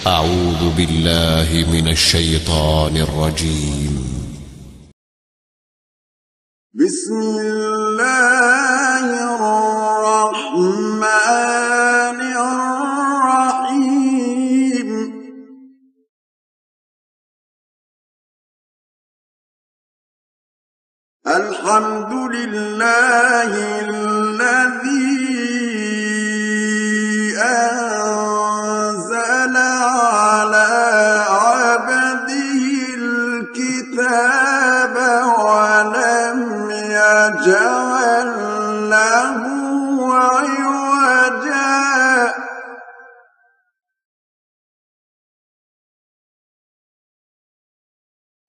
أعوذ بالله من الشيطان الرجيم. بسم الله الرحمن الرحيم. الحمد لله الذي أنزل على عبده الكتاب ولم يجعل له عوجا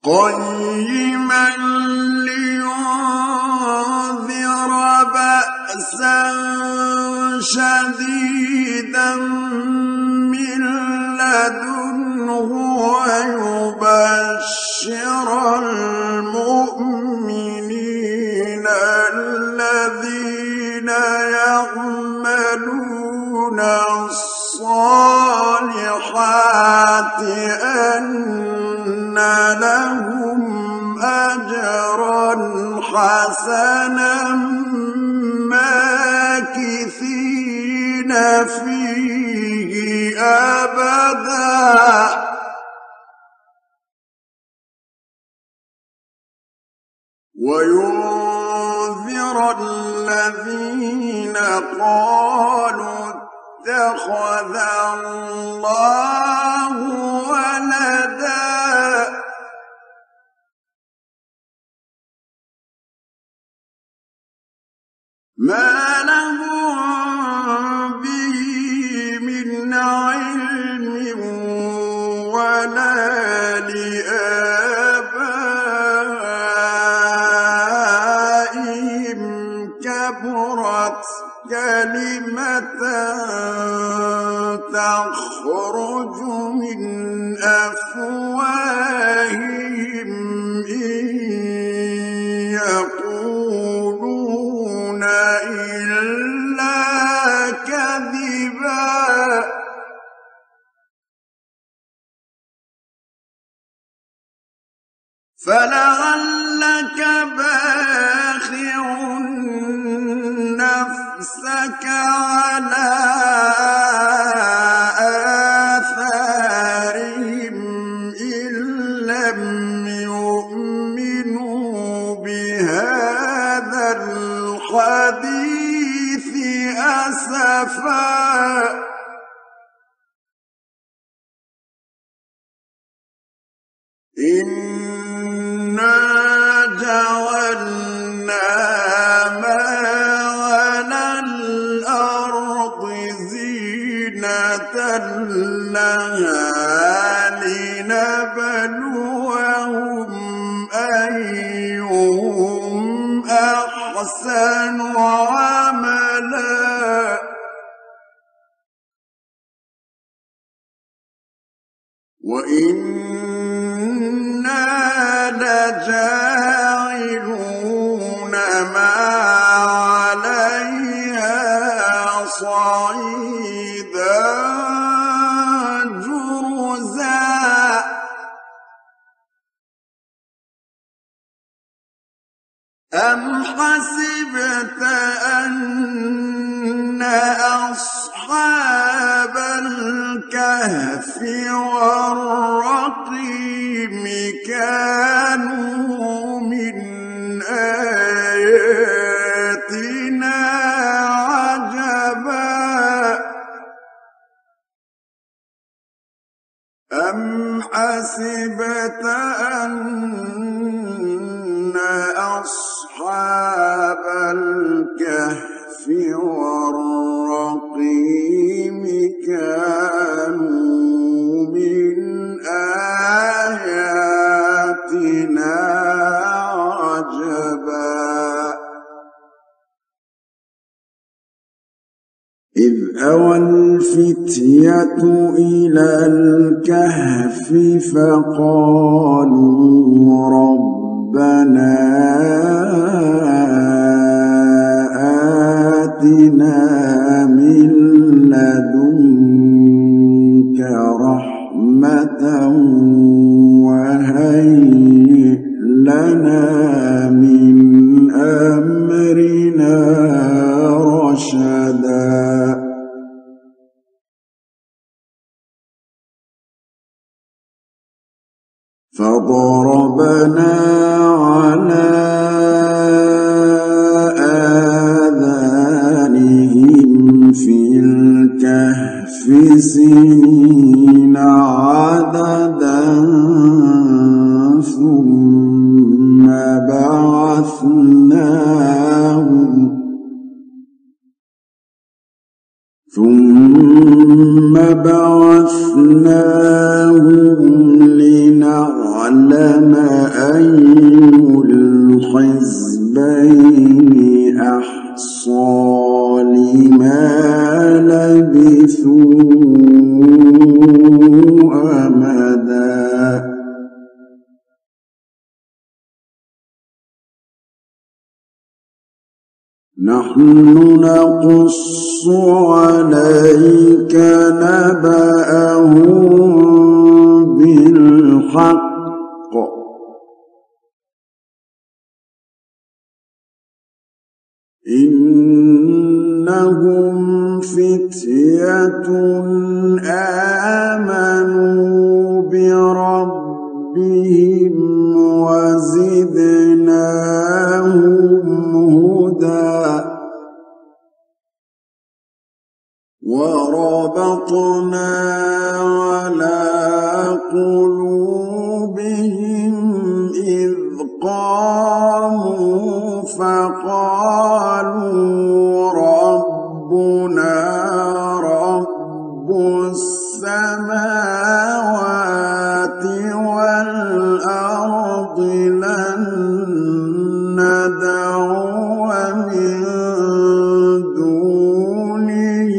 قيما لينذر بأسا شديدا من لدنه ويبشر المؤمنين الذين يعملون الصالحات أن لهم أجرا حسنا ماكثين فيه أبدا وينذر الذين قالوا اتخذ الله ولدا ما لهم به من علم ولا لآبائهم كبرت كلمة تخرج من أفواههم إن يقولون إلا كذبا فلعلك باخع نفسك على آثارهم إن لم يؤمنوا بهذا الحديث أسفا إنا جعلنا ما على الأرض زينة لها لنبلوهم أيهم أحسن عملا وإنا لجاعلون ما عليها صعيدا جرزا أم حسبت أن أصحاب الكهف والرقيم كانوا من آياتنا عجبا أم حسبت أن أصحاب الكهف والرقيم كانوا من آياتنا عجبا إذ أوى الفتية إلى الكهف فقالوا ربنا آتنا من لدنك رحمة وهيئ لنا من أمرنا رشدا فضربنا على آذانهم في الكهف سنين عددا ثم بعثناهم لنعلم أي الحزبين أحصى لما لبثوا أمدا نحن نقص عليك نبأهم بالحق إنهم فتية آمنوا بربهم وزدناهم هدى وربطنا على قلوبهم إذ قاموا فقالوا ربنا رب السماوات والأرض لن ندعو من دونه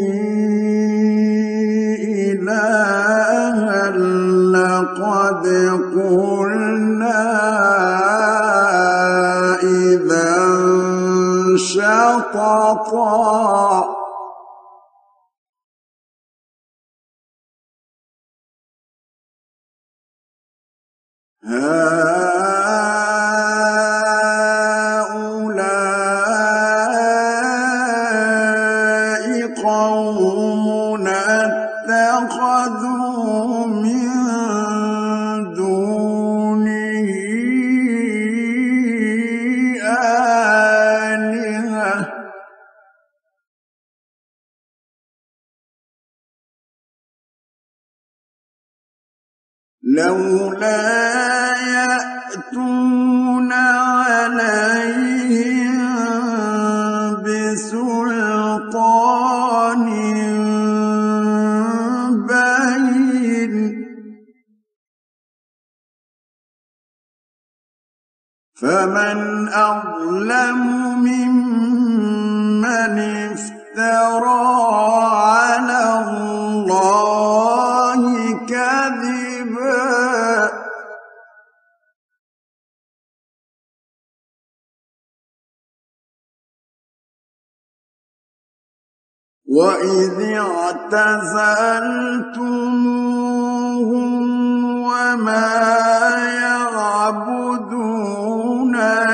إلها لقد قلنا إذا شططا هؤلاء قومنا اتخذوا من دونه آلهة لولا يأتون عليهم بسلطان بين فمن أظلم ممن افترى على الله كذبا وإذ اعتزلتموهم وما يعبدون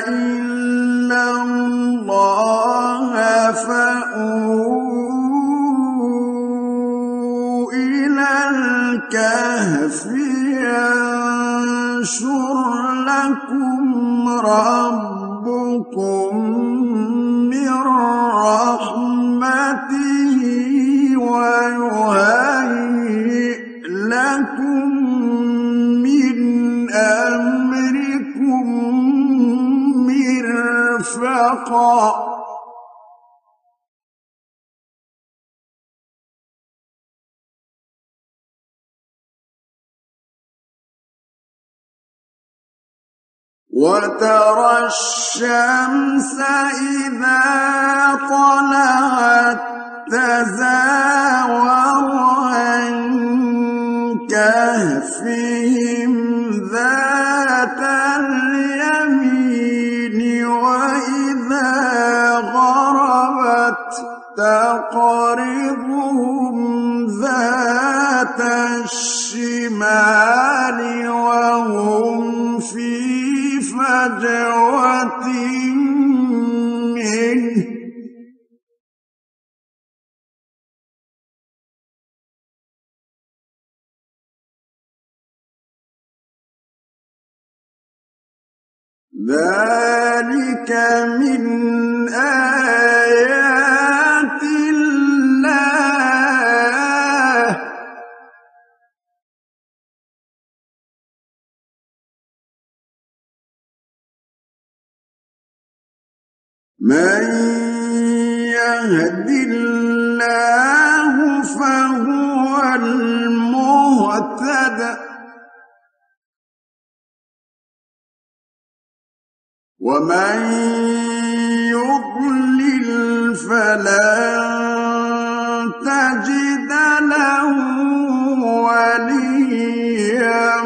إلا الله فأووا إلى الكهف ينشر لكم ربكم من رحمته ويهيئ لكم من أمركم مرفقا وترى الشمس إذا طلعت تزاور عن كهفهم ذات اليمين وإذا غربت تقرضهم نعرضهم ذات الشمال وهم في فجوة منه ذلك من آيات الله من يهد الله فهو المهتد ومن يضلل فلن تجد له وليا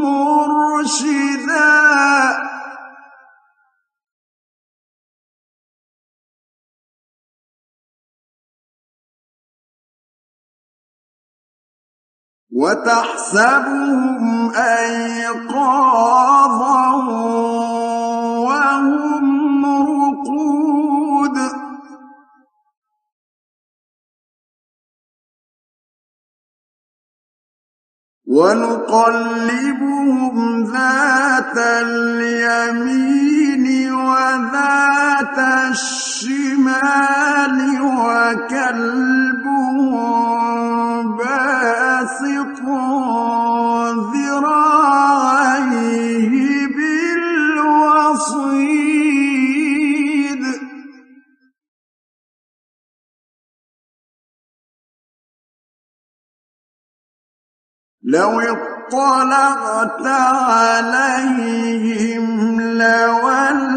مرشدا وتحسبهم أيقاظا وهم رقود ونقلبهم ذات اليمين وذات الشمال وكلبهم باسط ذراعيه بالوصيد لو اطلعت عليهم لوليت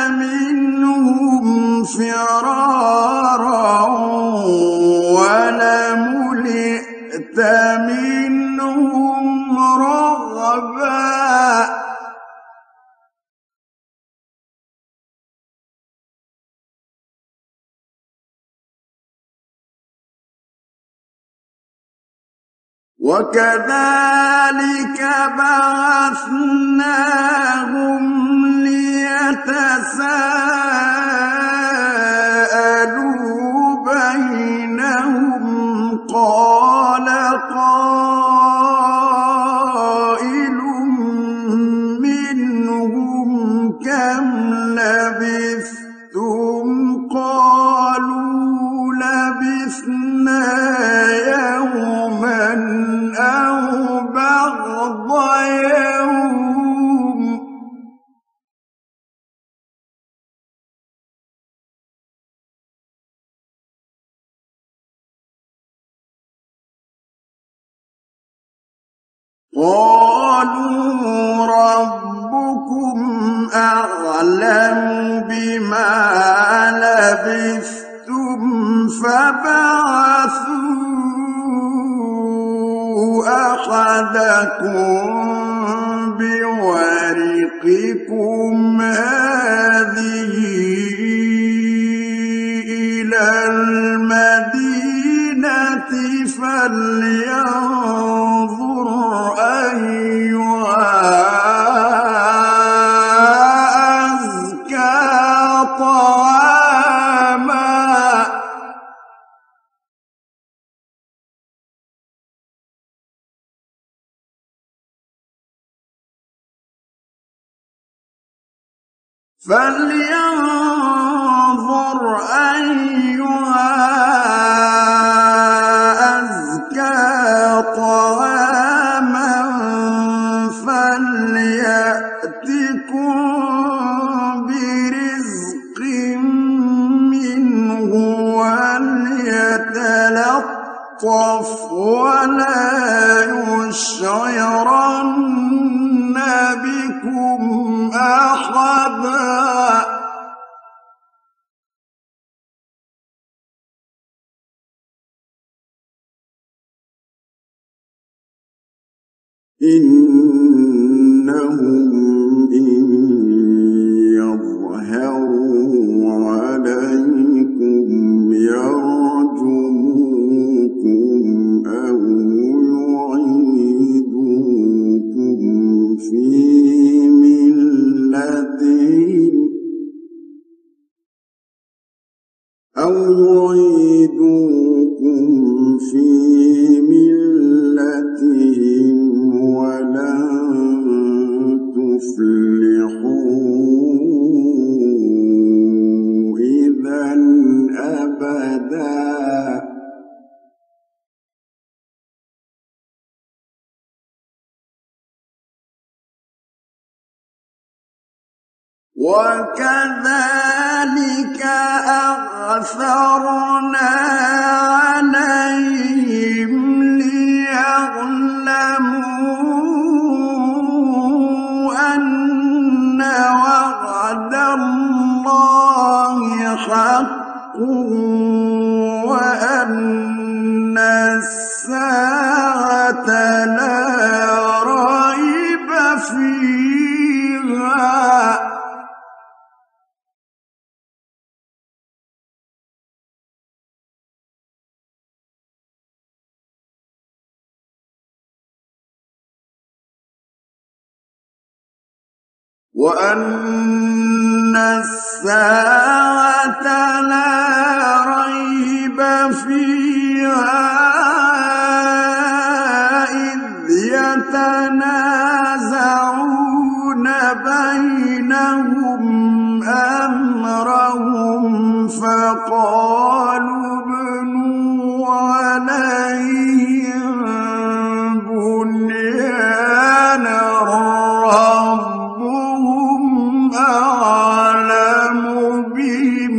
منهم فرارا ولملئت منهم رعبا وكذلك بعثناهم ليتساءلوا بينهم قال قائل منهم كم لبثتم قالوا لبثنا يوما أو بعض يوم قالوا ربكم أعلم بما لبثتم فبعثوا أحدكم بورقكم هذه إلى المدينة فلينظر أيها أزكى طعاما فلينظر أيها أزكى طعاما فليأتكم برزق منه وليتلطف ولا يشعرن بكم أحدا إنهم إن يظهروا عليكم أو يعيدوكم في ملتهم ولن تفلحوا إذا أبدا. وكذلك أعثرنا عليهم ليعلموا أن وعد الله حق وأن الساعة لا ريب فيها. وأن الساعة لا ريب فيها إذ يتنازعون بينهم أمرهم فقالوا ابنوا عليهم بنيانا أعلم بهم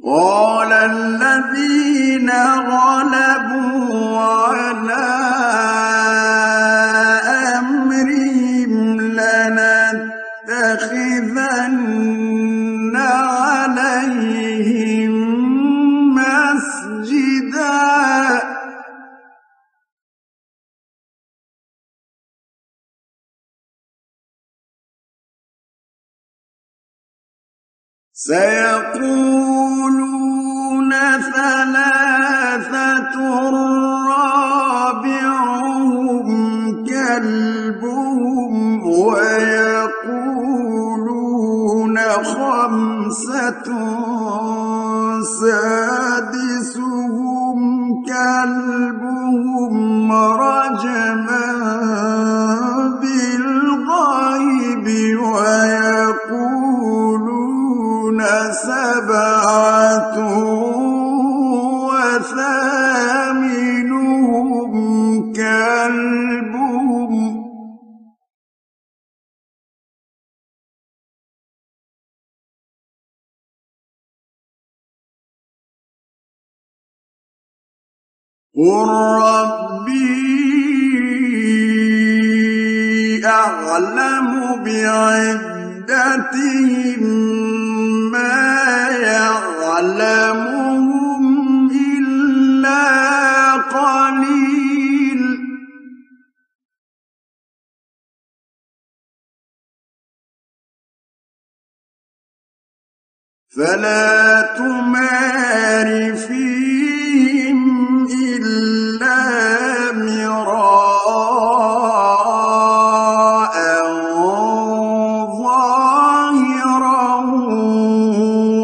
قال الذين غلبوا على أمرهم لنتخذن عليهم مسجدا سيقولون ثلاثة رابعهم كلبهم ويقولون خمسة سادسهم كلبهم رجما بالغيب ويقولون سبعة وثامنهم كلبهم قل ربي أعلم بعدتهم ما يعلمهم إلا قليل فلا تمار فيهم إلا مراء ظاهرا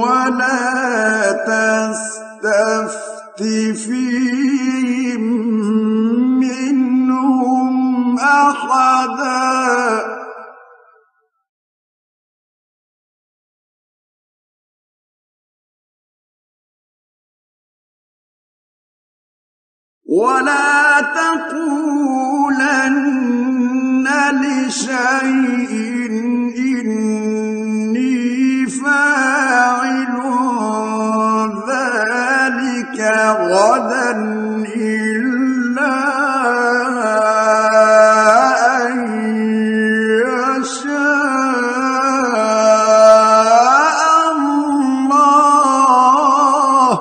ولا تستفت فيهم منهم أحدا ولا تقولن لشيء إني فاعل ذلك غدا إلا أن يشاء الله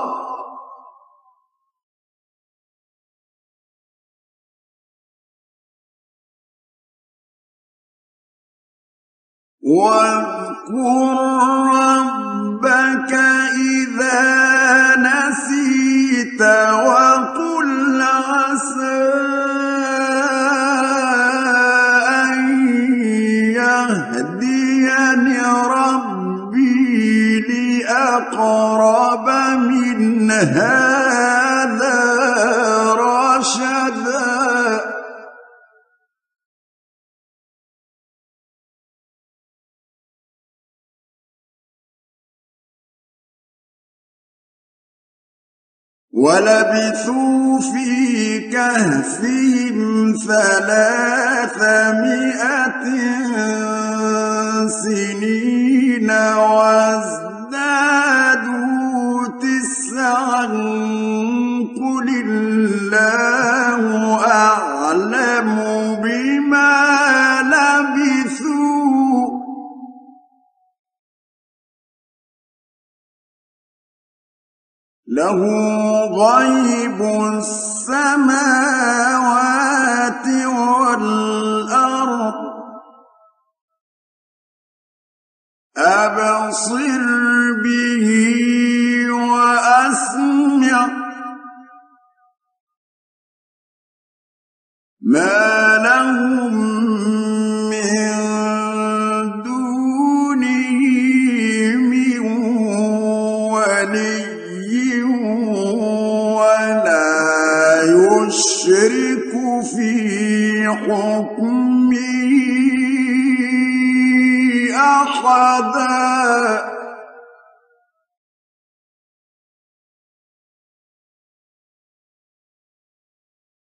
واذكر ربك إذا نسيت وقل ولبثوا في كهفهم 300 سنين وازدادوا 9 قل الله أعلم بما لبثوا له غيب السماوات والأرض أبصر به وأسمع ما لهم من دونه من ولي ولا يشرك في حكمه أحدا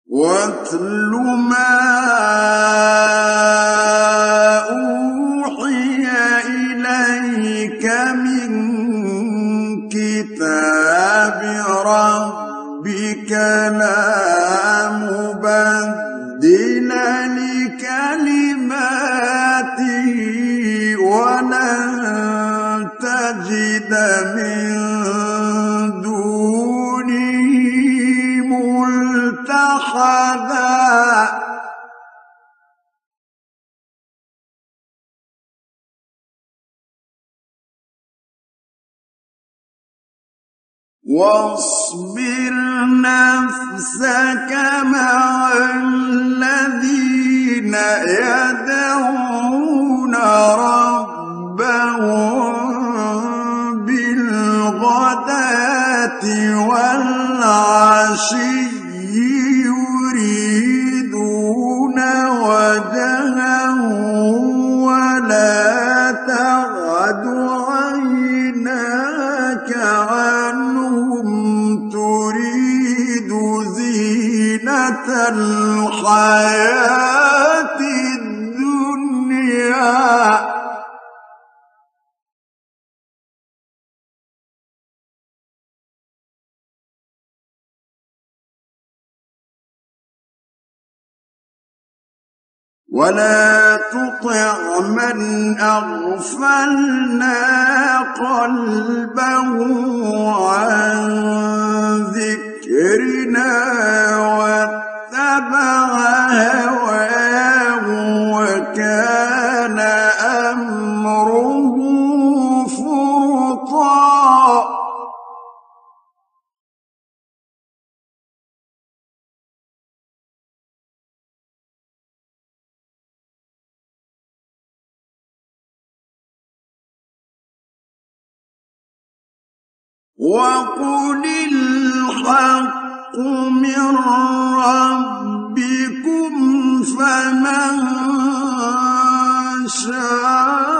واتل ما أوحي إليك من كتاب ربك لا مبدل لكلماته ولن تجد من دونه ملتحدا واصبر نفسك مع الذين يدعون ربهم بالغداة والعشي يريدون وجهه ولا تعد عيناك عنهم تريد زينة الحياة الدنيا ولا تطع من أغفلنا قلبه عن ذكرنا واتبع هواه وكان أمره فرطا وقل الحق من ربكم فمن شاء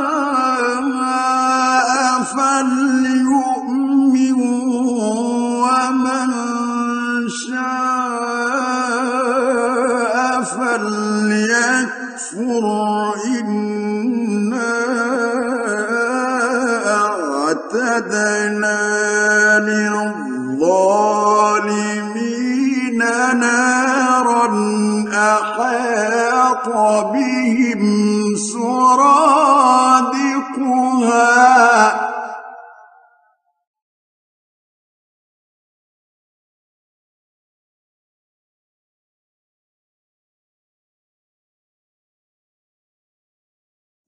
فليؤمن ومن شاء فليكفر إنا أعتدنا للظالمين نارا أحاط بهم سرادقها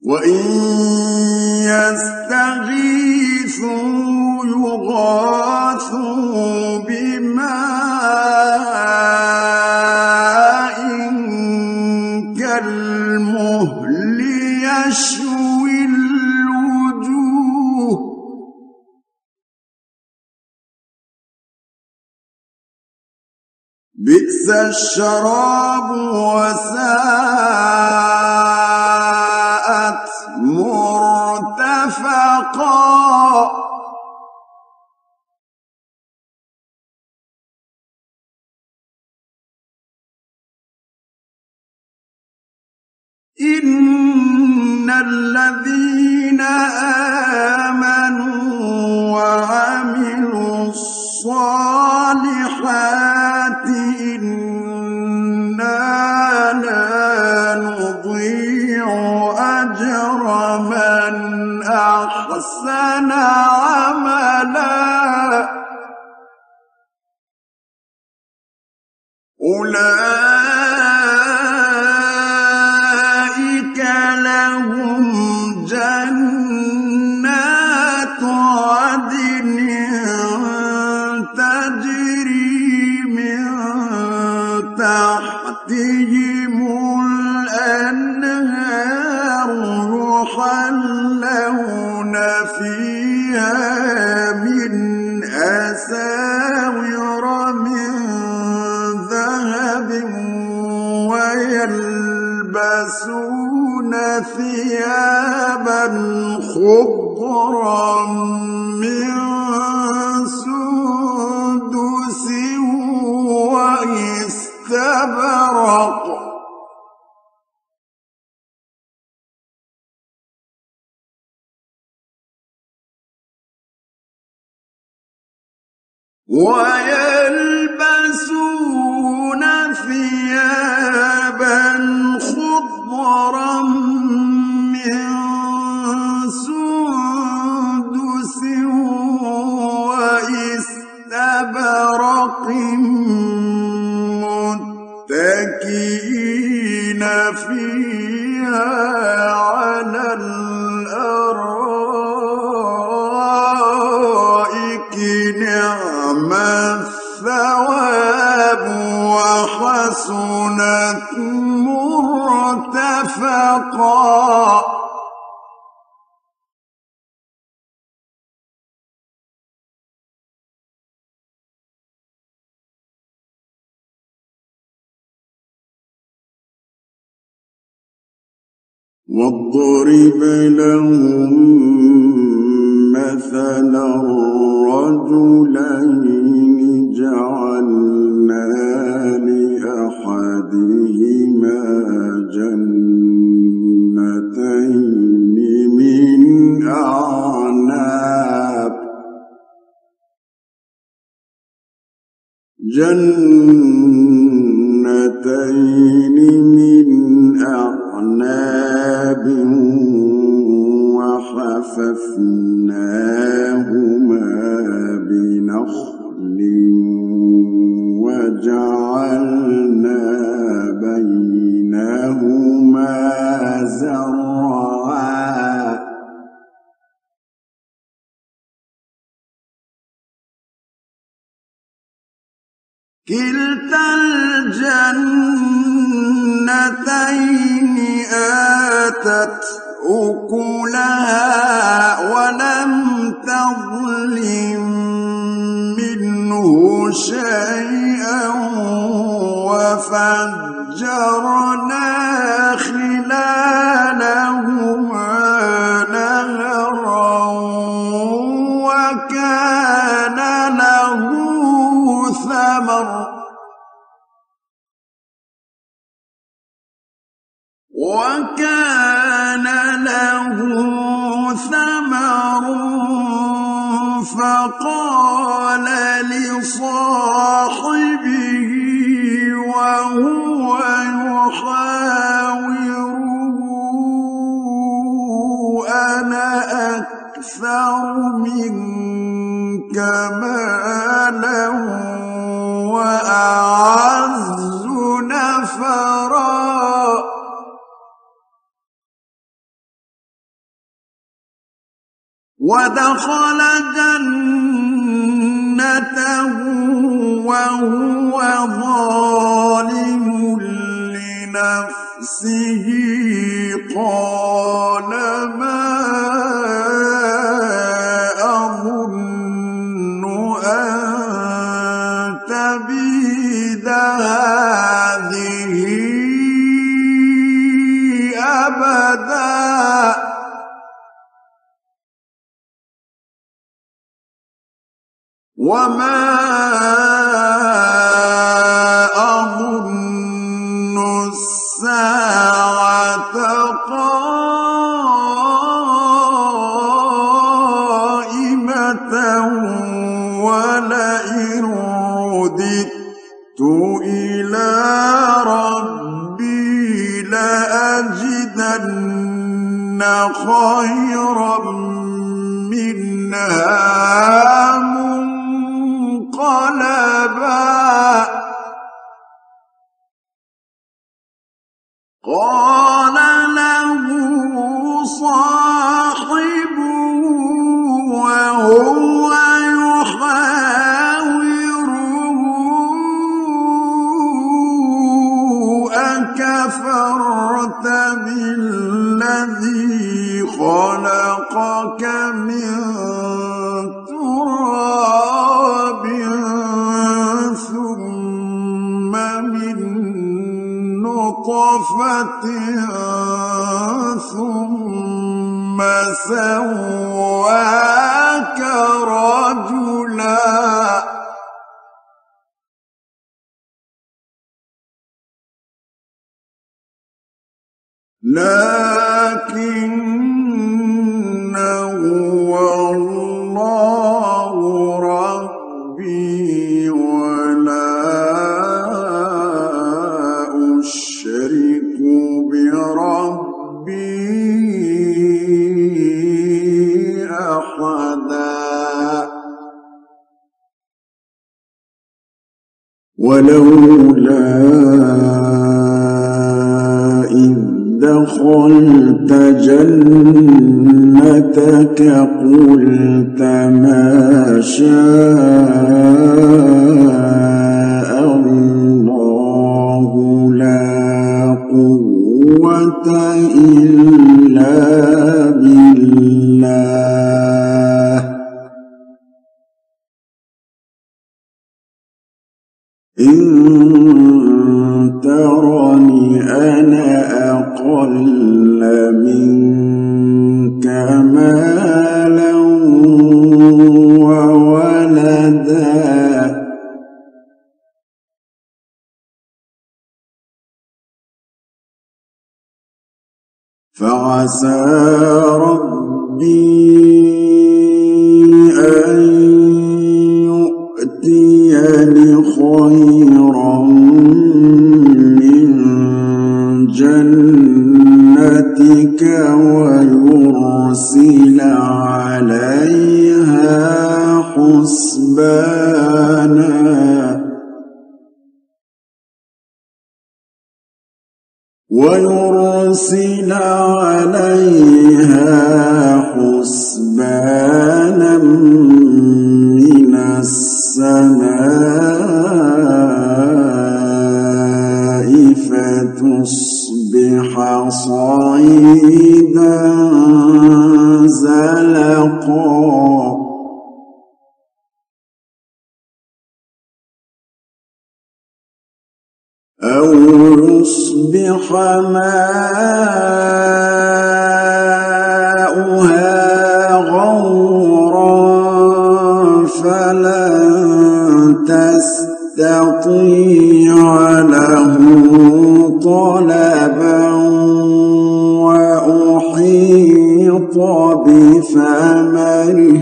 وإن يستغيثوا يغاثوا بماء كالمهل يشوي الوجوه بئس الشراب وساءت مرتفقا إن الذين آمنوا وعملوا الصالحات إنا لا نضيع أجر من أحسن عملا أولئك لهم جنات عدن تجري من تحتهم الأنهار يحلون فيها من أساور من ذهب ويلبسون ثيابا خضرا من سندس واستبرق ويلبسون ثيابا خضرا من سندس واستبرق متكئين فيها على الأرائك نعم الثواب وحسنت مرتفقا واضرب لهم مثلا رجلين جعلنا لأحدهما جنتين من أعناب وحففناهما بنخل وجعلنا بينهما زرعا كلتا الجنتين آتت أكلها ولم تظلم منه شيئا وفجرنا خلالهما نهرا وكان له ثمر فقال لصاحبه وهو يحاوره أنا أكثر منك مالا وأعز نفرا ودخل جنته وهو ظالم لنفسه قال ما أظن أن تبيد هذه أبدا وما أظن الساعة خيرا منها منقلبا قال له صاحبه وهو يحاوره أكفرت بالذي خلقك من تراب ثم من نطفة ثم سواك رجلا لكن هو الله ربي ولا أشرك بربي أحدا ولولا إذ دخلت جنتك قلت ما شاء الله لا قوة إلا بالله إن ترني أنا أقل منك مالا وولدا فعسى ربي أن يؤتيني خيرا من جنتك ويرسل عليها حسبانا من السماء فتصبح صعيدا زلقا أو يصبح ماؤها غورا فلن تستطيع له طلبا وأحيط بثمره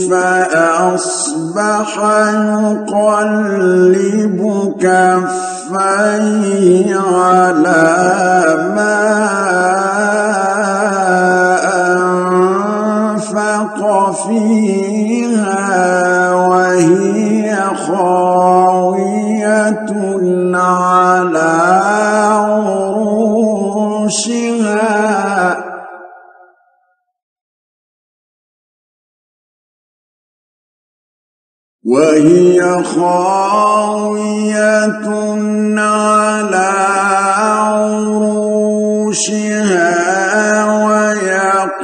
فأصبح يقلب كفيه على ما أنفق فيها وهي خاوية على عروشها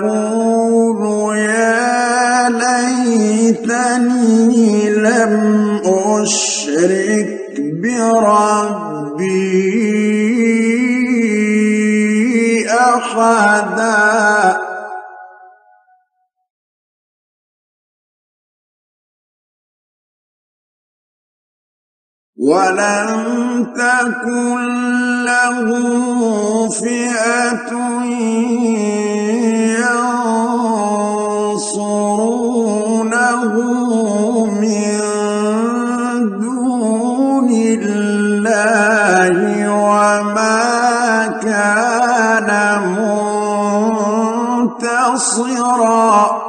ويقول يا ليتني لم أشرك بربي أحدا ولم تكن له فئة ينصرونه من منتصرا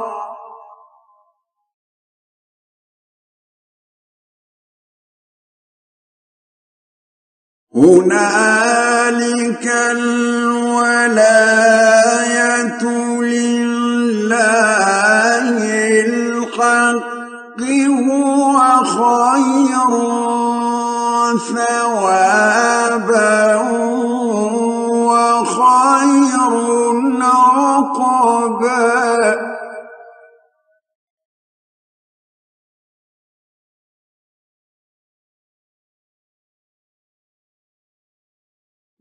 هنالك الولاية لله الحق هو خير ثوابا وخير عقبا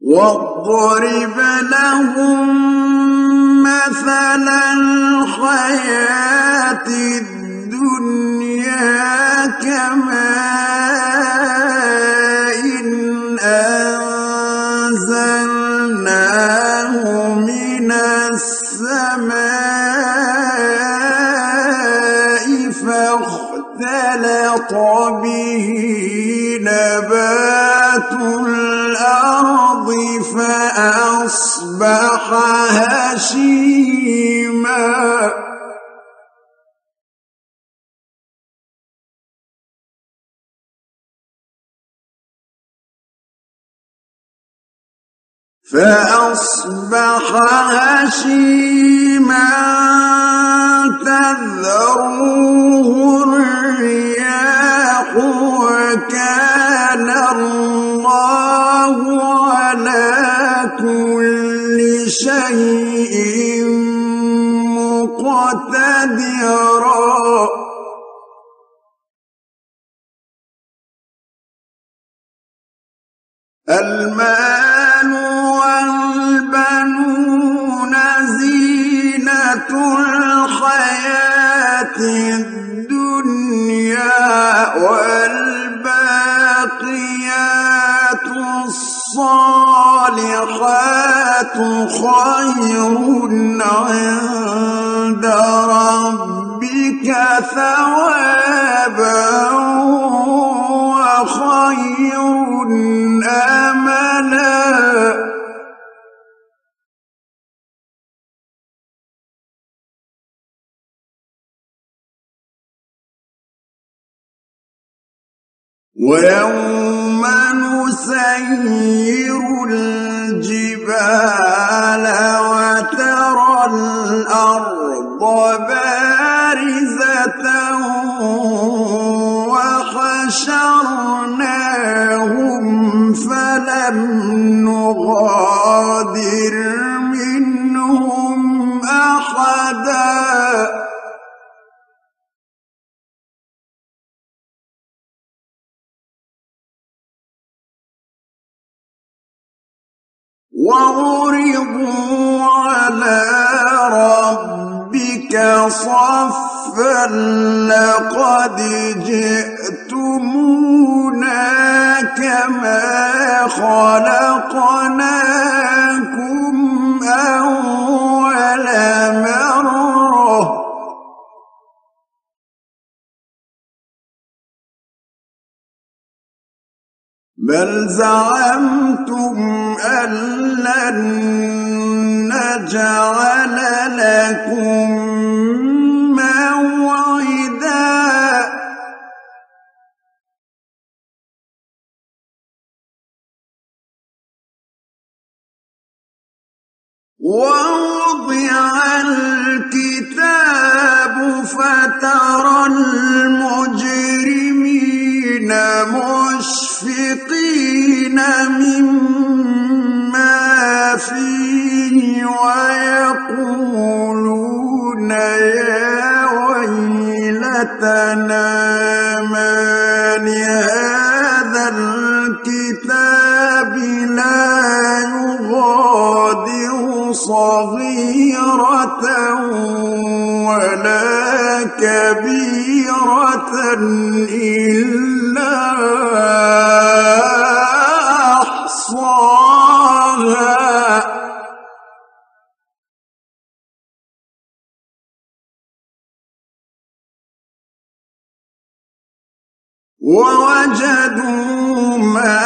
واضرب لهم مثل الحياة الدنيا كماء أنزلناه من السماء فاختلط به نبات الأرض فأصبح هشيما تذروه الرياح وكان الله على كل شيء مقتدرا المال والبنون زينة الحياة الدنيا والباقيات الصالحات خير عند ربك ثوابا وخير أملا ويوم نسير الجبال وترى الأرض بارزة وحشرناهم فلم نغادر منهم أحدا وعرضوا على ربك صفا لقد جئتمونا كما خلقناكم أول مرة بل زعمتم أن لن نجعل لكم موعدا ووضع الكتاب فترى المجرمين مشفقين مما فيه ويقولون يا ويلتنا ما لهذا الكتاب لا يغادر صغيرة ولا كبيرة إلا أحصاها ووجدوا ما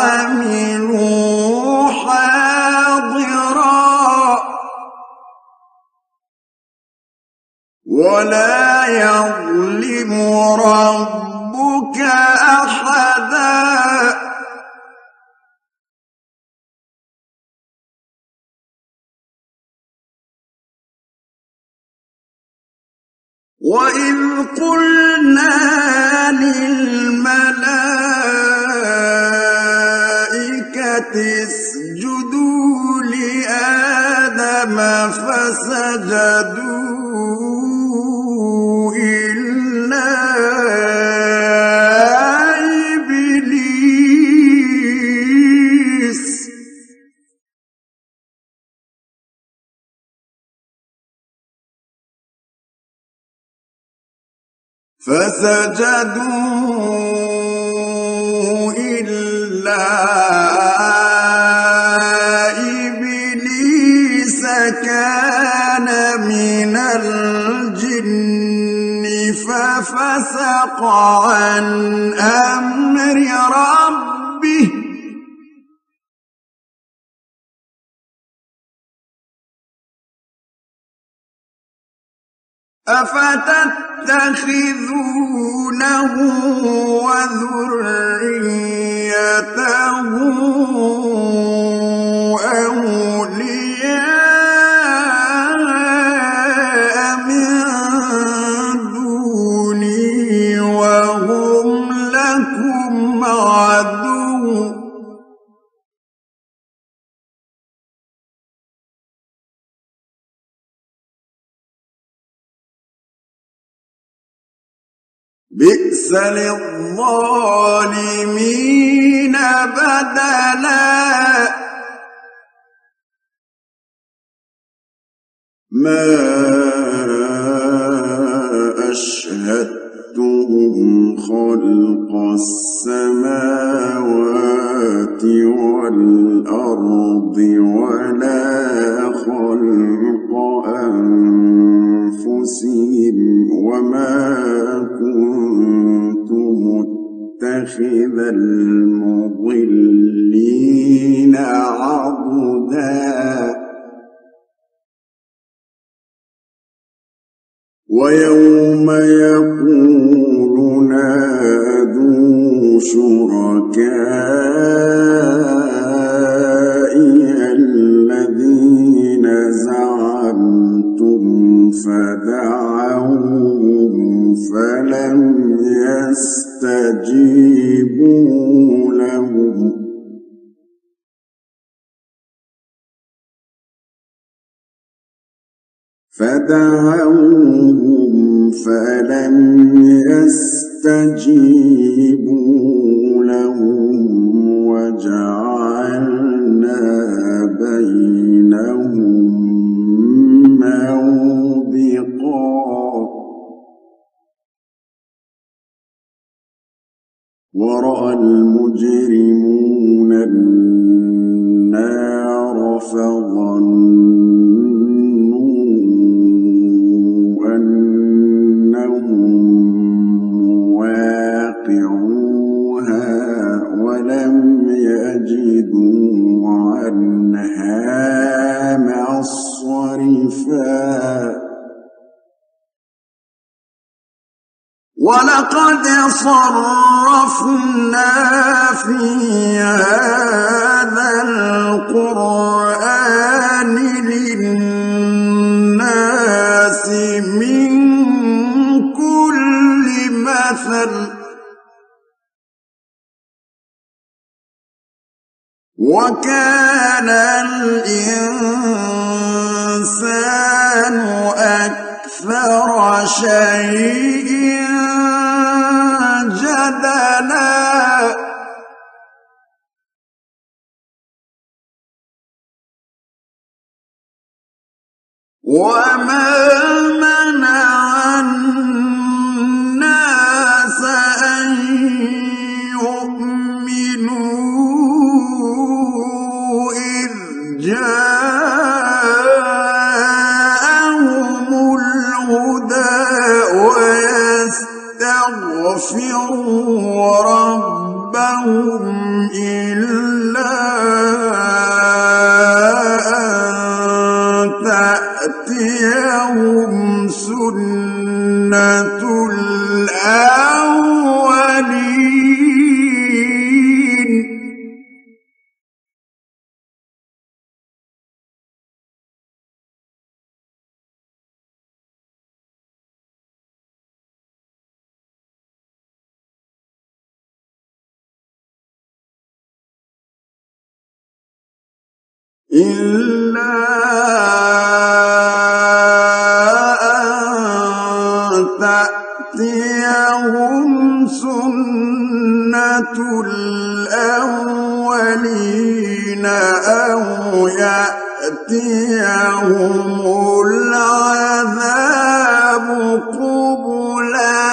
عملوا حاضرا ولا يظلم ربك أحدا وإذ قلنا للملائكة اسجدوا لآدم فسجدوا إلا إبليس كان من الجن ففسق عن أمر ربه أفتتخذونه وذريته أولياء من دوني وهم لكم عدو بئس للظالمين بدلا ما أشهدتهم خلق السماوات والأرض ولا خلق أنفسهم وما كنت متخذ المضلين عضدا ويوم يقول نادوا شركائي الذين زعمتم فدعوهم فلم يستجيبوا لهم وجعلنا بينهم موبقا ورأى المجرمون النار فظنوا أنهم واقعوها ولم يجدوا عنها مصرفا ولقد صرفنا في هذا القرآن للناس من كل مثل وكان الإنسان أكثر شيء جدلا وما منع الناس أن يؤمنوا إذ جاءهم الهدى ويستغفروا ربهم إلا أن تأتيهم تأتيهم سنة الأولين إلا أن تأتيهم سنة الأولين أو يأتيهم العذاب قبلا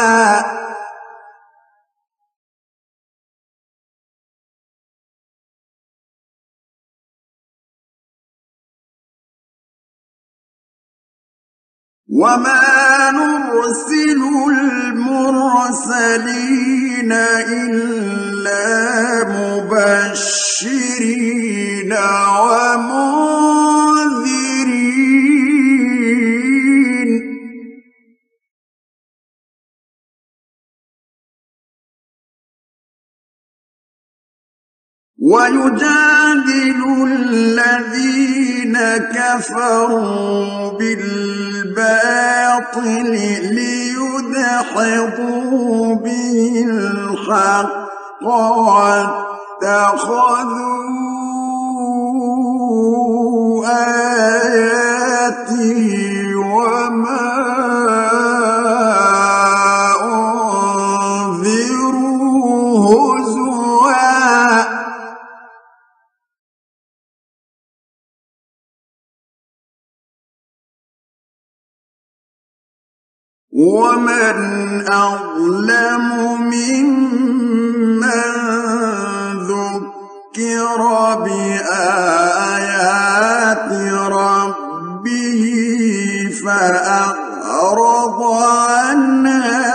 وما نرسل المرسلين إلا مبشرين ومنذرين ويجادل الذين كفروا بالباطل ليدحضوا به الحق واتخذوا آياتي وما أنذروا هزوا ومن أظلم ممن ذكر بآيات ربه فأعرض عنها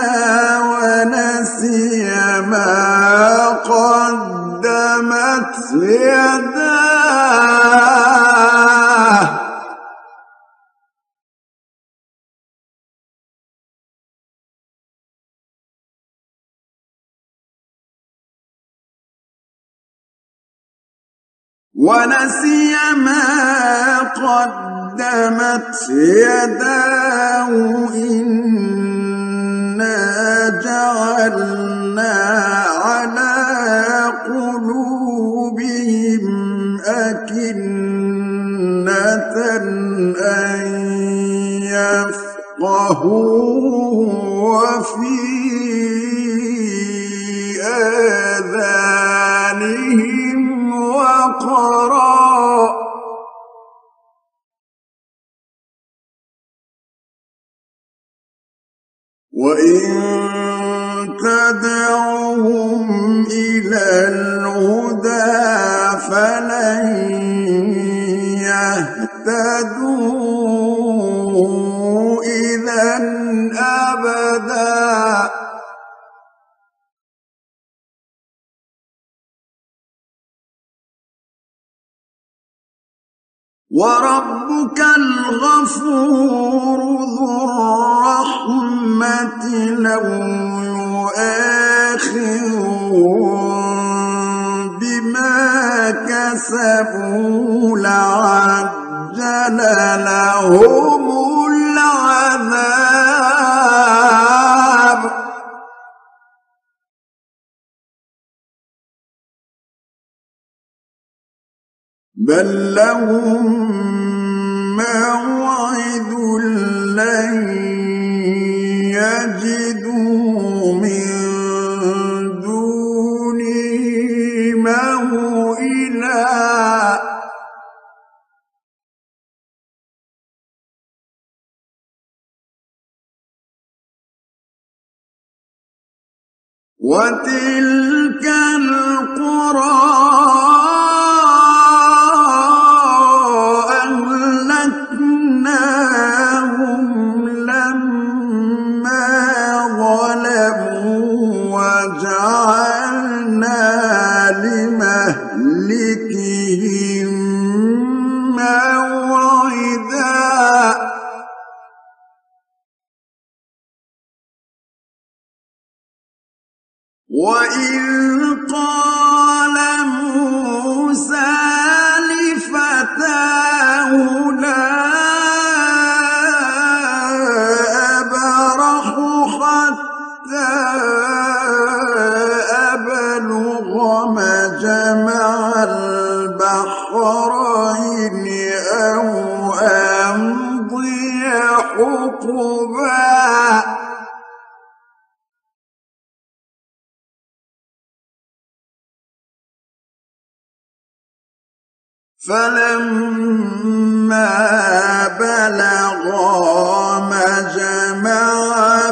ونسي ما قدمت يداه إنا جعلنا على قلوبهم أكنة أن يفقهوا وفي آذانهم وقرا وإن تدعوهم إلى الهدى فلن يهتدوا إذا أبدا وربك الغفور ذو الرحمة لو يؤاخذهم بما كسبوا لعجل لهم العذاب بل لهم موعد لن يجدوا من دونه موئلا وتلك القرى وجعلنا لمهلكهم موعدا وإذ قال موسى لفتاه لا أبرح حتى أبلغ مجمع البحرين أو أمضي حقبا فلما بلغا مجمع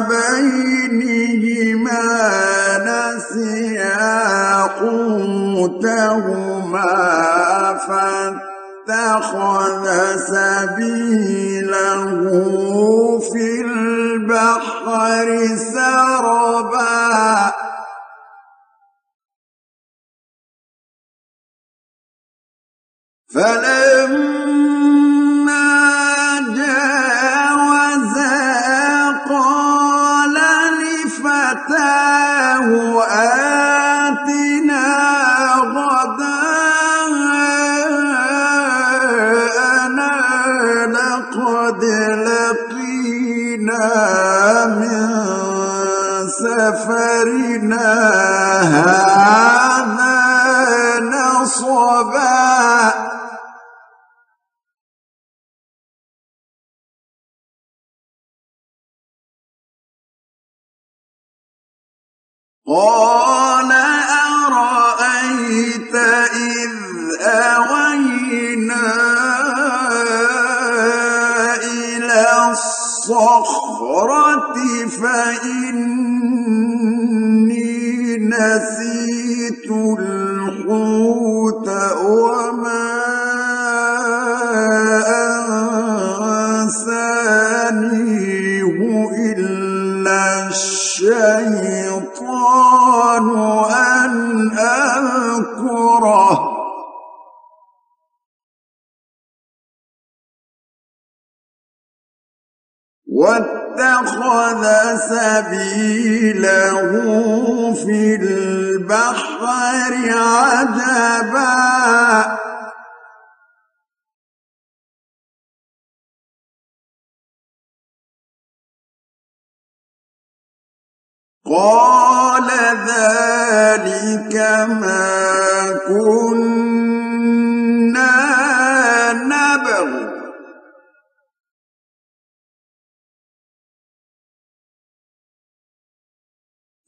بينهما نسيا حوتهما فاتخذ سبيله في البحر سربا فلما جاوزا قال لفتاه آتنا غداءنا لقد لقينا من سفرنا هذا نصبا قال أرأيت إذ أوينا إلى الصخرة فإني نسيت الحوت وما أنسانيه إلا الشيطان أن أذكره واتخذ سبيله في البحر عجبا قال ذلك ما كنا نبغ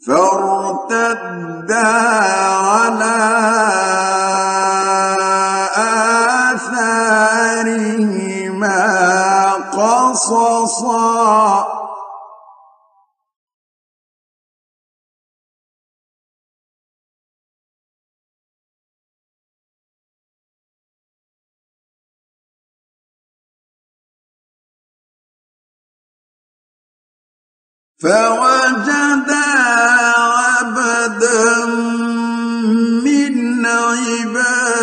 فارتدا على آثارهما قصصا فوجدا عبدا من عبادنا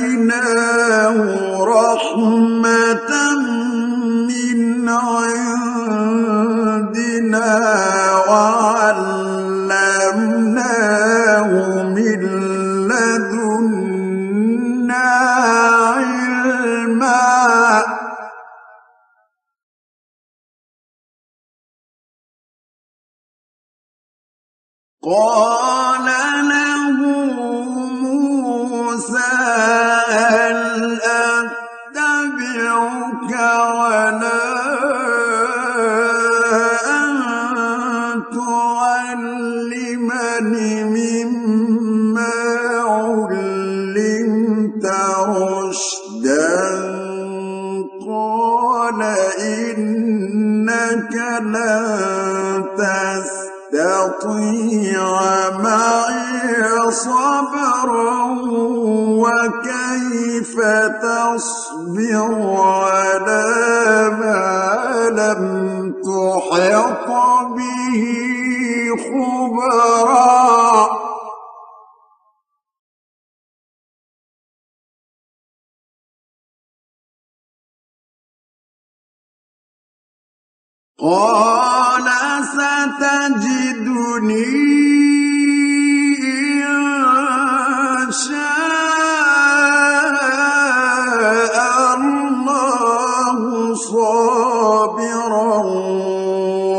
آتيناه رحمة من عندنا وعلمناه من لدنا قال له موسى هل أتبعك ولا أن تعلمني مما علمت رشدا قال إنك لن تستطيع معي صبرا وكيف تصبر على ما لم تحط به خبرا قال ستجدني إن شاء الله صابرا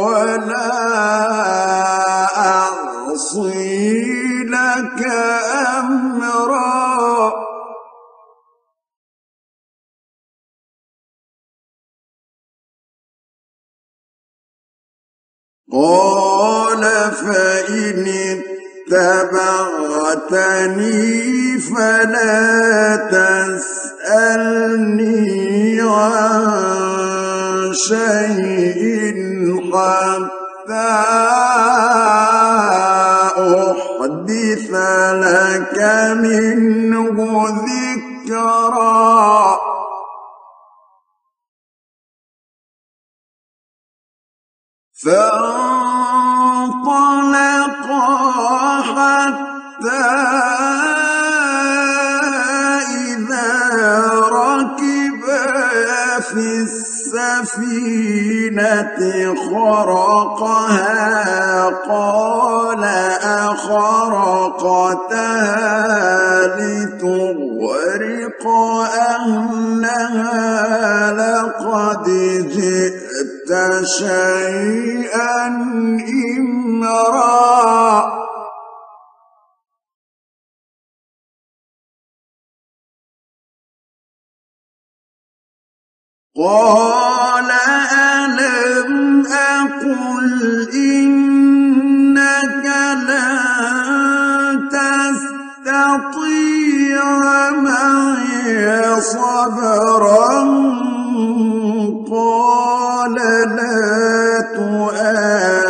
ولا أعصي لك أمرا. قال فإن اتبعتني فلا تسألني عن شيء حتى أحدث لك منه ذكرا. فانطلقا حتى إذا ركبا في السفينة خرقها قال أخرقتها لتغرق أهلها لقد جئت شيئا إمرا. قال ألم أقل إنك لن تستطيع معي صبرا. قال لا تؤاخذني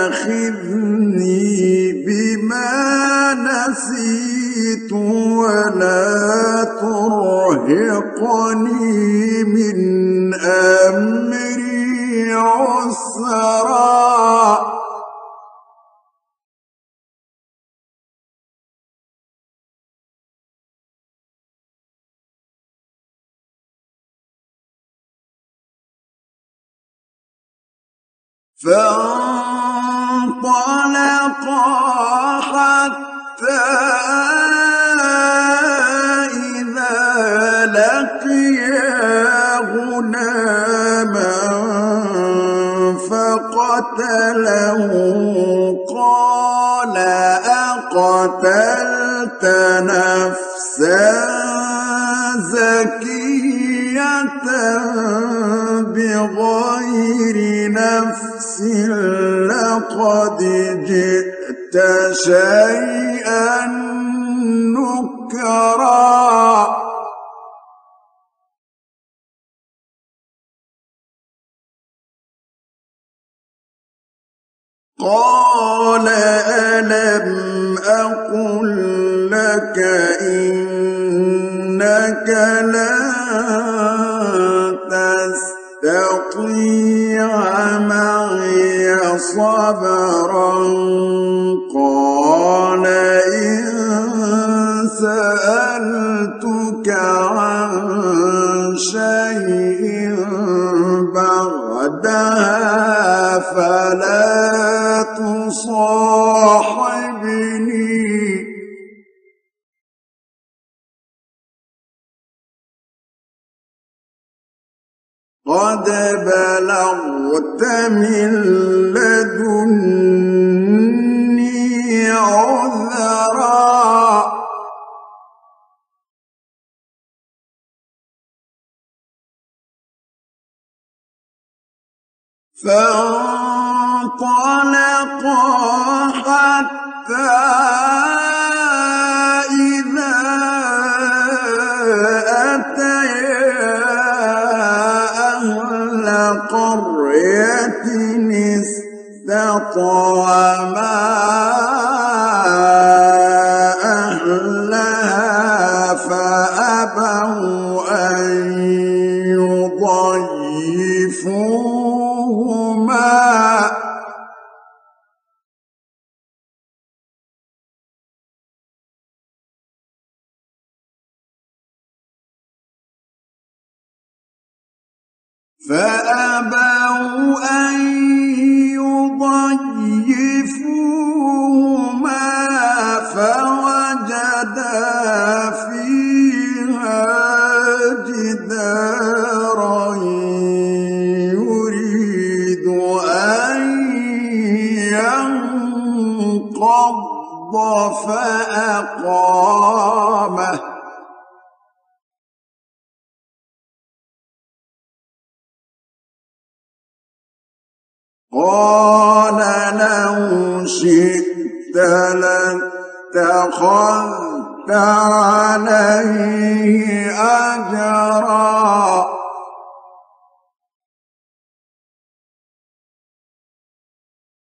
بما نسيت ولا ترهقني من أمري عسرا. فانطلقا حتى إذا لقيا غلاما فقتله قال أقتلت نفسا زكية بغير نفس لقد جئت شيئا نكرا. قال ألم أقل لك إنك لن تستطيع معي صبرا. قال إن سألتك عن شيء بعدها فلا تصاحبني قد بلغت من لدني عذرا. فانطلقا حتى إذا أتيا أهل قرية استطعما أهلها فأبوا أن يضيفوهما فأبوا أن قال لو شئت لاتخذت عليه أجرا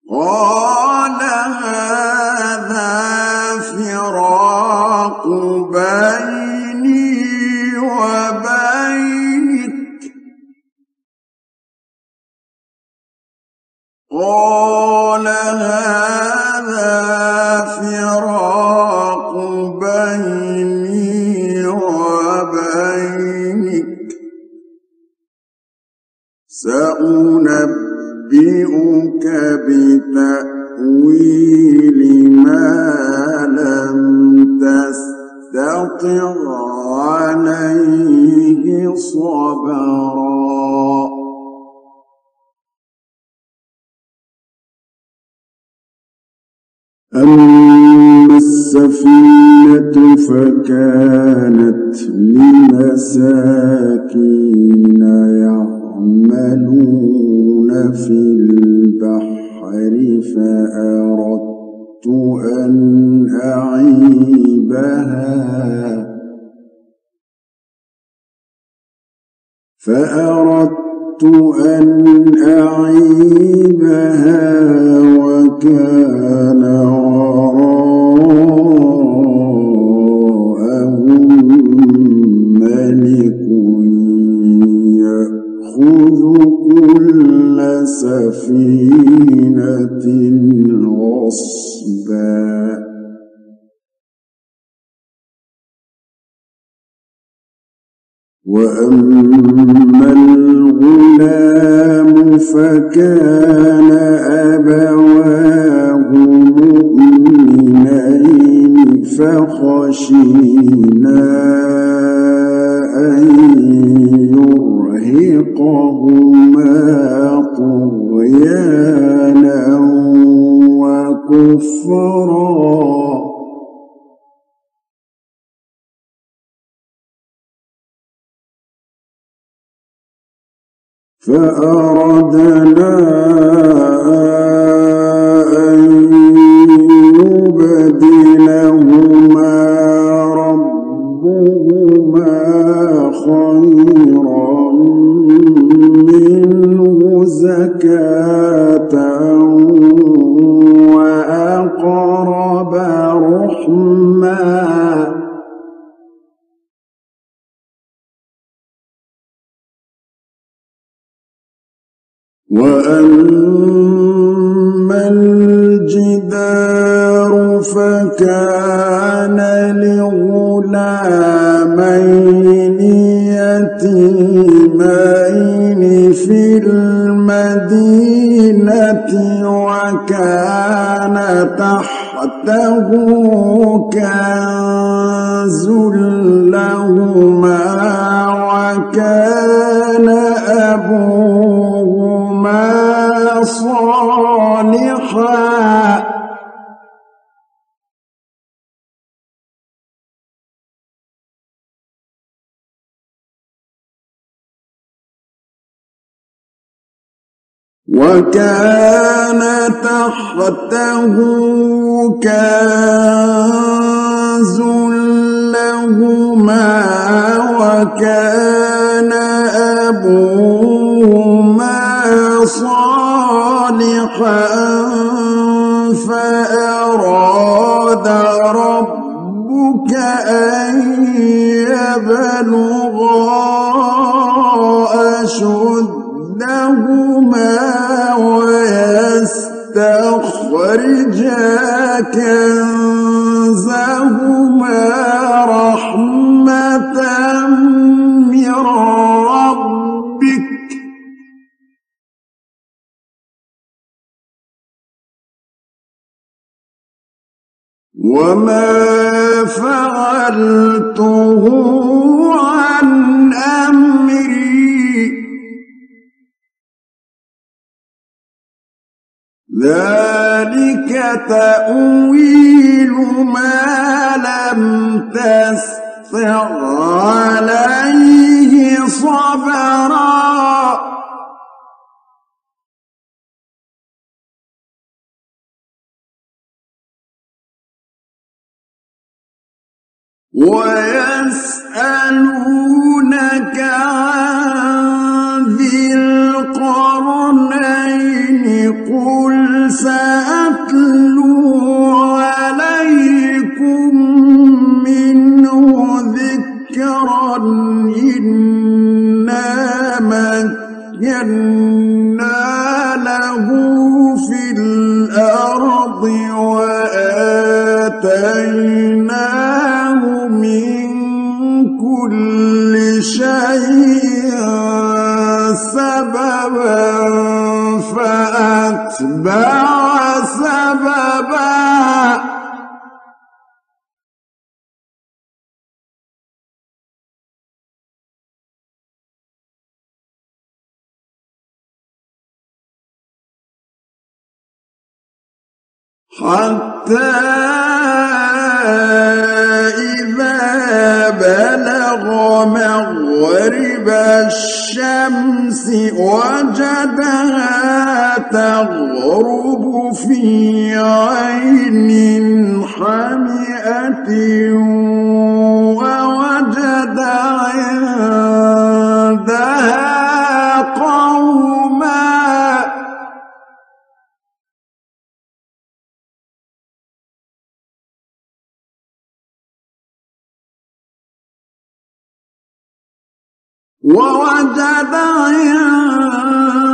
قال هذا فراق بيني وبينك قال هذا فراق بيني وبينك سأنبئك بتأويل ما لم تستطع عليه صبرا أما السفينة فكانت لمساكين يعملون في البحر فأردت أن أعيبها وكان وراءهم ملك يأخذ كل سفينة غصبا وأما الغلام فكان أبواه مؤمنين فخشينا أن يرهقهما طغيانا وكفرا فأردنا أن يبدلهما ربهما خيرا منه زكاة وأقرب رحما وأما الجدار فكان لغلامين يتيمين في المدينة وكان تحته كنز لهما وكان أبوهما صالحا وكان تحته كنز لهما وكان أبوهما صالحا فأراد ربك أن يبلغا أشدهما ويستخرجا كنزهما رحمة من ربك وما فعلته عن أمري ذلك تأويل ما لم تستطع عليه صبرا ويسألونك عن ذي القرنين قل سأتلو عليكم منه ذكرا إنا مكنا له في الأرض وآتيناه من كل شيء سببا فأتبع سببا حتى إذا بلغ مغرب الشمس وجدها تغرب في عين حمئة ووجد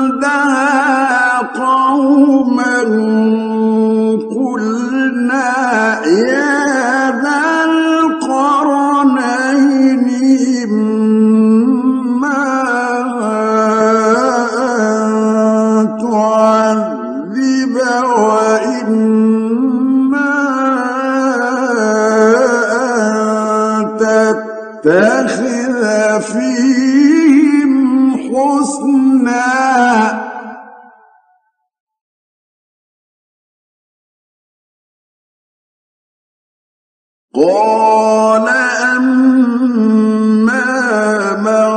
عندها قوما قلنا يا ذا القرنين إما أن تعذب وإما أن تتخذ فيهم حسنا قال أما من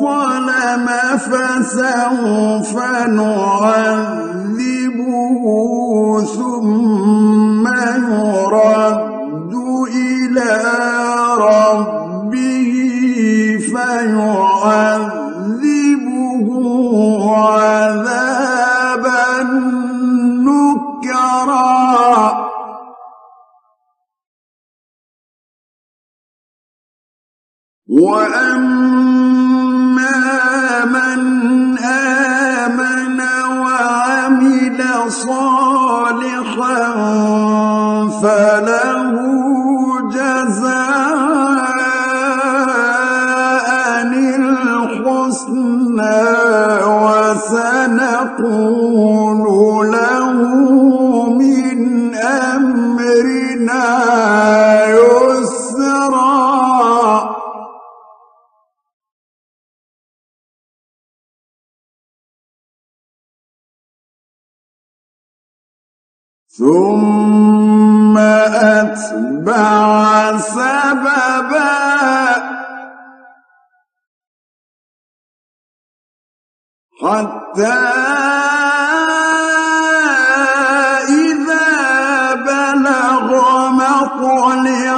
ظلم فسوف نعذبه ثم يرد إلى ربه فيعذبه عذابا نكرا وأما من آمن وعمل صالحا فله جزاء الحسنى وسنقول له من أمرنا يسرا ثم أتبع سببا حتى إذا بلغ مطلع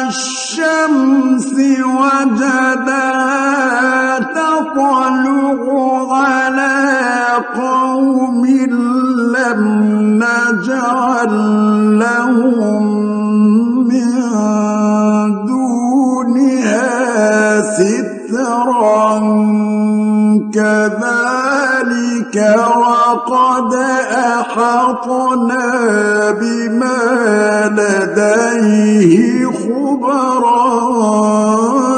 الشمس وجدها تطلع على قوم لم نجعل لهم من دونها سترا كذلك وقد أحطنا بما لديه خبرا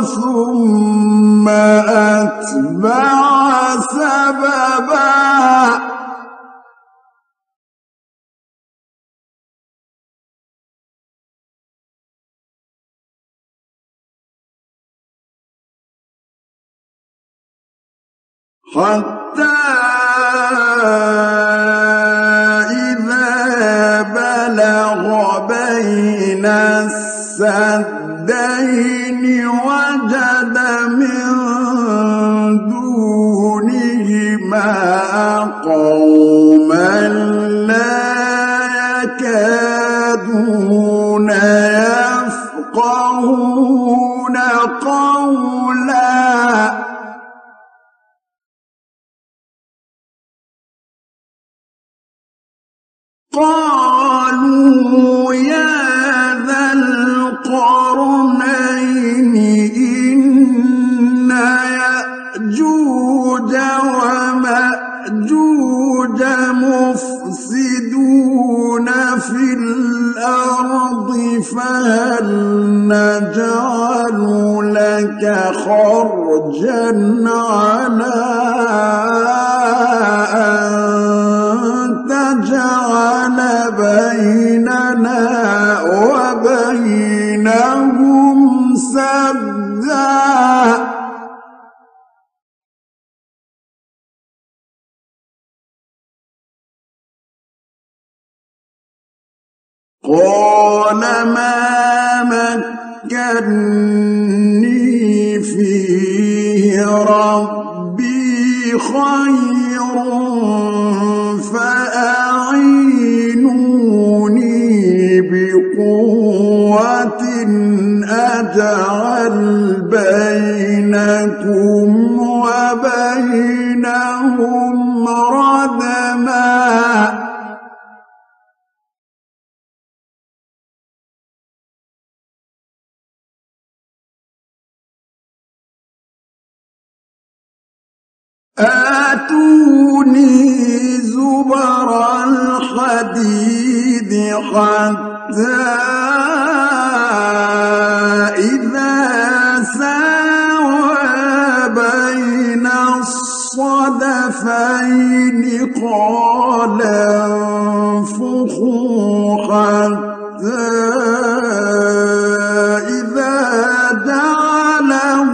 ثم أتبع سببا حتى إذا بلغ بين السدين وجد من دونهما قوما لا يكادون يفقهون قالوا يا ذا القرنين إن يأجوج ومأجوج مفسدون في الأرض فهل نجعل لك خرجا على أن تجعل بيننا وبينهم سدا قال ما مكني فيه ربي خير فأعينوني بقوة أجعل بينكم وبينهم ردما آتوني زبر الحديد حتى إذا ساوى بين الصدفين قال انفخوا حتى إذا جعله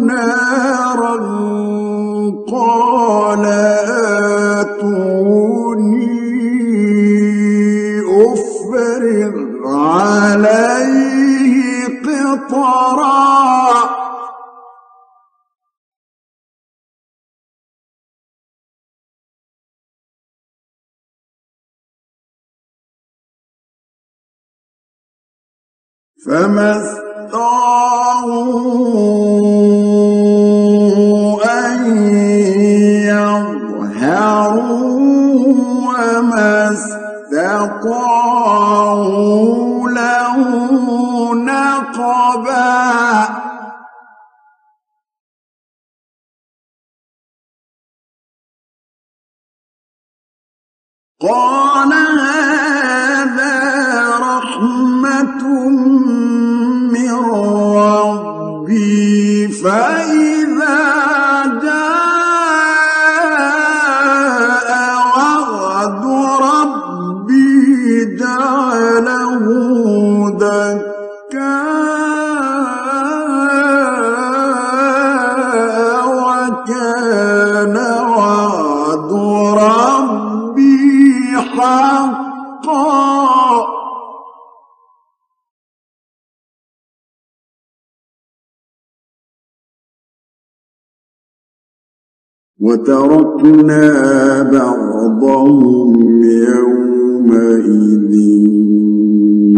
نارا قال آتوني أفرغ عليه قطرا فما استطاعوا أن يظهروا وما استطاعوا له نقبا قال هذا رحمة من ربي فإذا جاء وعد ربي جعله دكا وكان وعد ربي حقا وتركنا بعضهم يومئذ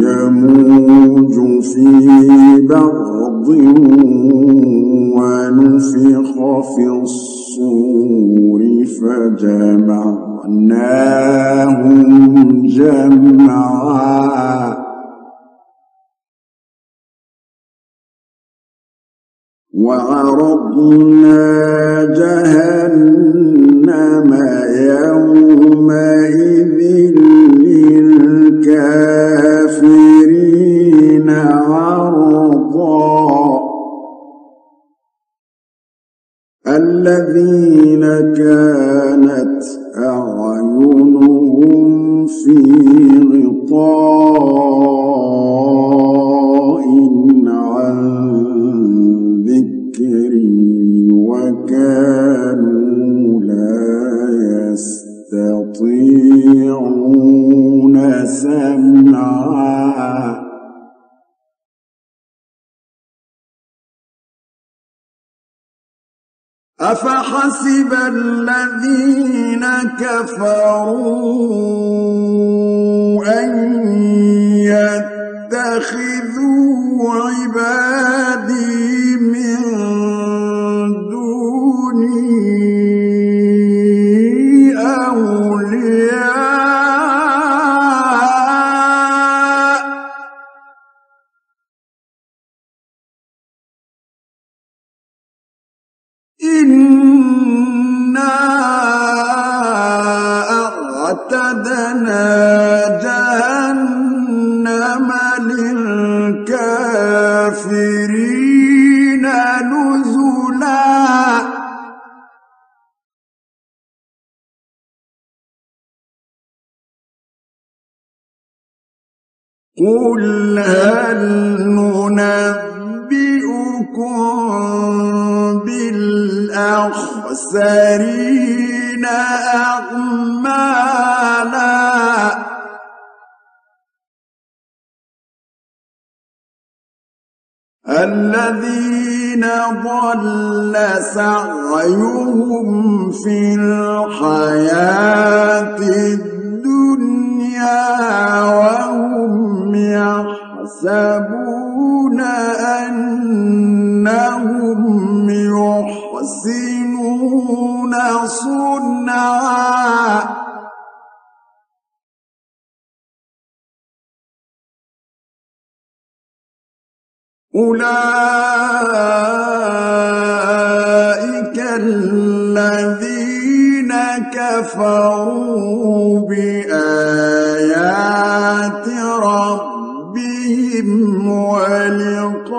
يموج في بعض ونفخ في الصور فجمعناهم جمعا وعرضنا جهنم يومئذ للكافرين عرضا الذين كانت أعينهم في غطاء عن ذكري وكانوا لا يستطيعون سمعا أفحسب الذين كفروا أن يتخذوا عبادي من دوني أولياء إنا أعتدنا جهنم للكافرين نزلا قل هل ننبئكم بالأخسرين أعمالا الذين ضل سعيهم في الحياة الدنيا وهم يحسبون أنهم يحسنون صنعا أولئك الذين كفروا بآيات ربهم ولقائه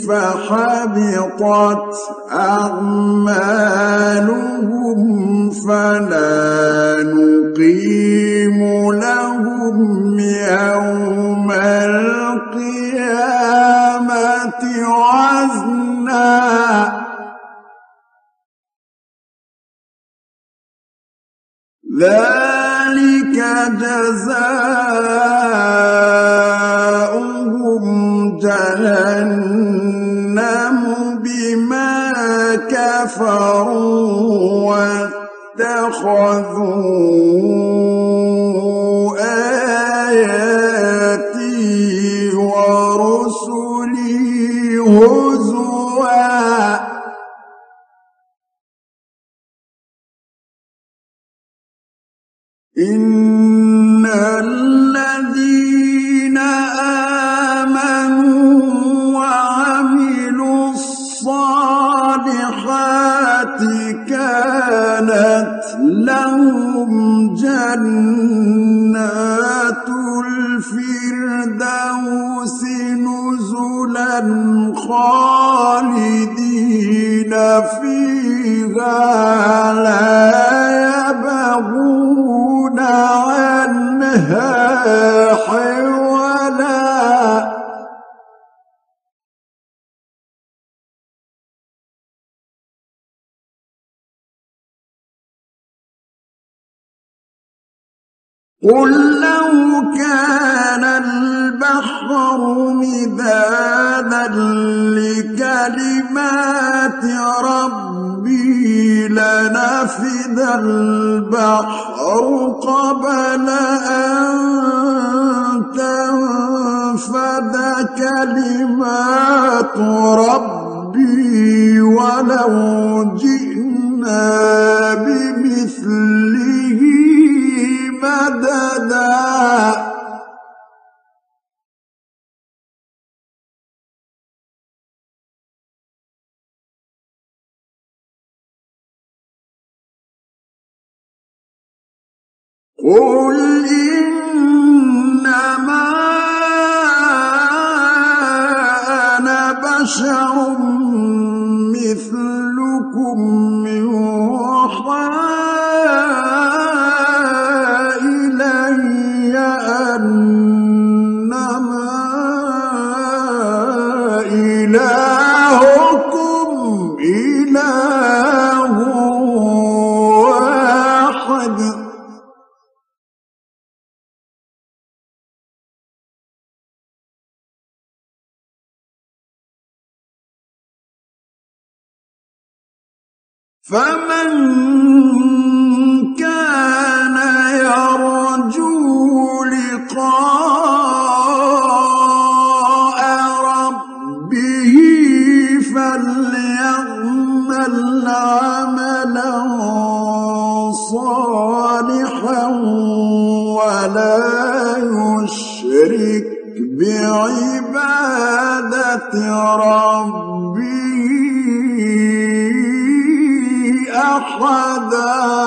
فحبطت أعمالهم فلا نقيم لهم يوم القيامة وزنا ذلك جزاؤهم جهنم بما كفروا واتخذوا آياتي ورسلي هزوا إن الذين آمنوا وعملوا الصالحات كانت لهم جنات الفردوس نزلا خالدين فيها لا يبغون عنها حولا قل لو كان البحر مدادا لكلمات ربي لنفد البحر قبل أن تنفد كلمات ربي ولو جئنا بمثله مددا قل إنما أنا بشر مثلكم يوحى إلي أنما إلهكم إله واحد فمن كان يرجو لقاء ربه فليعمل عملا صالحا ولا يشرك بعبادة ربه أحدا